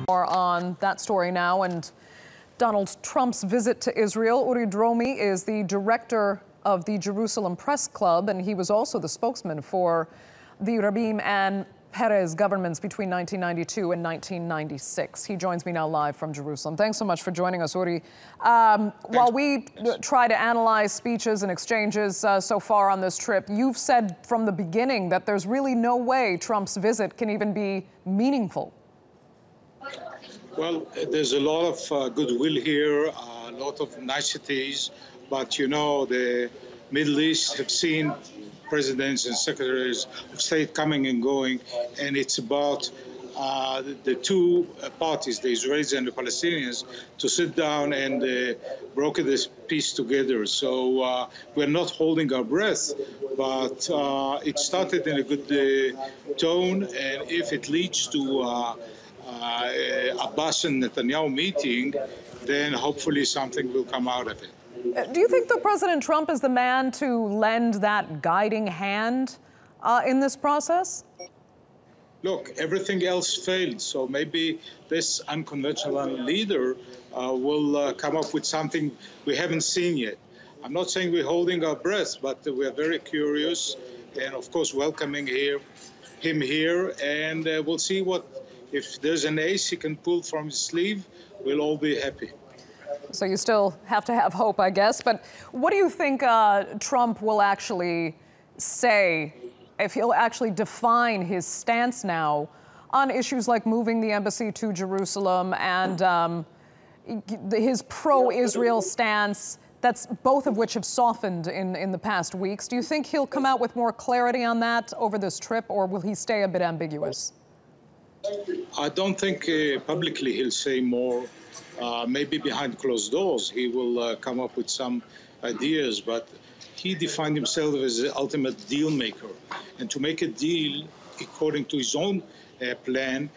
More on that story now and Donald Trump's visit to Israel. Uri Dromi is the director of the Jerusalem Press Club, and he was also the spokesman for the Rabin and Peres governments between 1992 and 1996. He joins me now live from Jerusalem. Thanks so much for joining us, Uri. While we try to analyze speeches and exchanges so far on this trip, you've said from the beginning that there's really no way Trump's visit can even be meaningful. Well, there's a lot of goodwill here, a lot of niceties, but you know, the Middle East have seen presidents and secretaries of state coming and going, and it's about the two parties, the Israelis and the Palestinians, to sit down and broker this peace together. So we're not holding our breath, but it started in a good tone, and if it leads to Abbas and Netanyahu meeting, then hopefully something will come out of it. Do you think that President Trump is the man to lend that guiding hand in this process? Look, everything else failed, so maybe this unconventional leader will come up with something we haven't seen yet. I'm not saying we're holding our breath, but we're very curious and, of course, welcoming him here, and we'll see what. If there's an ace he can pull from his sleeve, we'll all be happy. So you still have to have hope, I guess. But what do you think Trump will actually say, if he'll actually define his stance now on issues like moving the embassy to Jerusalem and his pro-Israel stance, that's both of which have softened in the past weeks? Do you think he'll come out with more clarity on that over this trip, or will he stay a bit ambiguous? I don't think publicly he'll say more. Maybe behind closed doors he will come up with some ideas, but he defined himself as the ultimate deal maker. And to make a deal according to his own plan,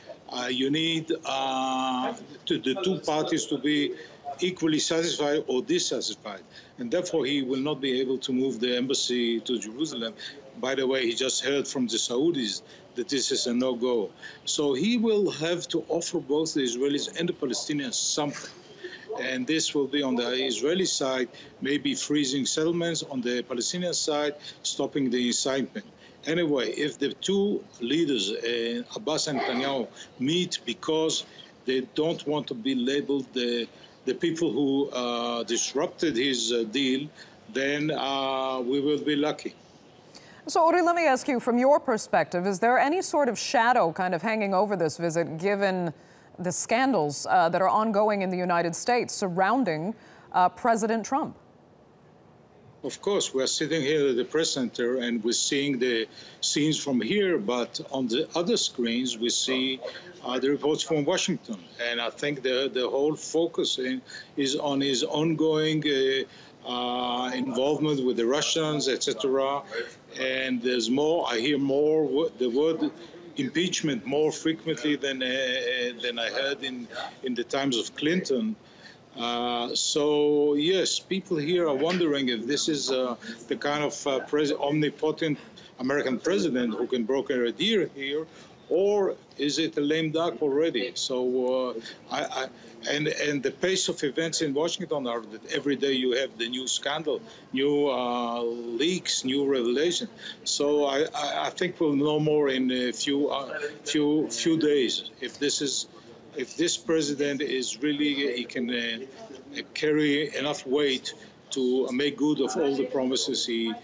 you need the two parties to be equally satisfied or dissatisfied. And therefore he will not be able to move the embassy to Jerusalem. By the way, he just heard from the Saudis that this is a no-go. So he will have to offer both the Israelis and the Palestinians something. And this will be on the Israeli side, maybe freezing settlements, on the Palestinian side, stopping the incitement. Anyway, if the two leaders, Abbas and Netanyahu, meet because they don't want to be labeled the people who disrupted his deal, then we will be lucky. So, Uri, let me ask you, from your perspective, is there any sort of shadow kind of hanging over this visit, given the scandals that are ongoing in the United States surrounding President Trump? Of course, we're sitting here at the press center and we're seeing the scenes from here, but on the other screens we see the reports from Washington. And I think the whole focus is on his ongoing involvement with the Russians, etc. And there's more. I hear more the word impeachment more frequently than I heard in the times of Clinton. So yes, people here are wondering if this is the kind of omnipotent American president who can broker a deal here, or is it a lame duck already? So and the pace of events in Washington are that every day you have the new scandal, new leaks, new revelation. So I think we'll know more in a few days if this president is really he can carry enough weight to make good of all the promises he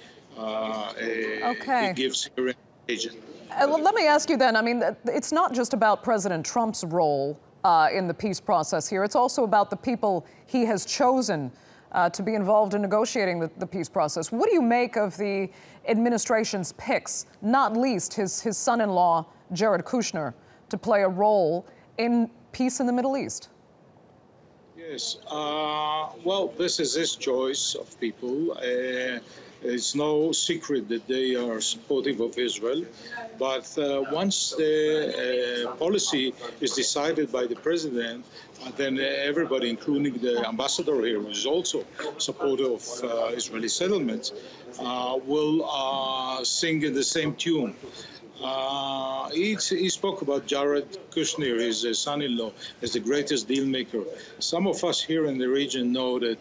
gives here in Asia. Let me ask you then, I mean, it's not just about President Trump's role in the peace process here. It's also about the people he has chosen to be involved in negotiating the peace process. What do you make of the administration's picks, not least his son-in-law, Jared Kushner, to play a role in peace in the Middle East? Yes. Well, this is his choice of people. It's no secret that they are supportive of Israel. But once the policy is decided by the president, then everybody, including the ambassador here, who is also supportive of Israeli settlements, will sing in the same tune. He spoke about Jared Kushner, his son-in-law, as the greatest deal maker. Some of us here in the region know that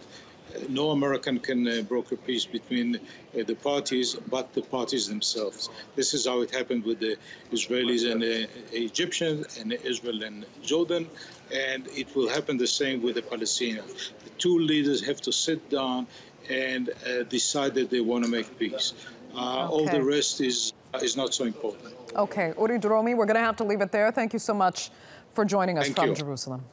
no American can broker peace between the parties, but the parties themselves. This is how it happened with the Israelis and the Egyptians, and Israel and Jordan, and it will happen the same with the Palestinians. The two leaders have to sit down and decide that they want to make peace. All the rest is not so important. Okay, Uri Dromi, we're going to have to leave it there. Thank you so much for joining us from Jerusalem.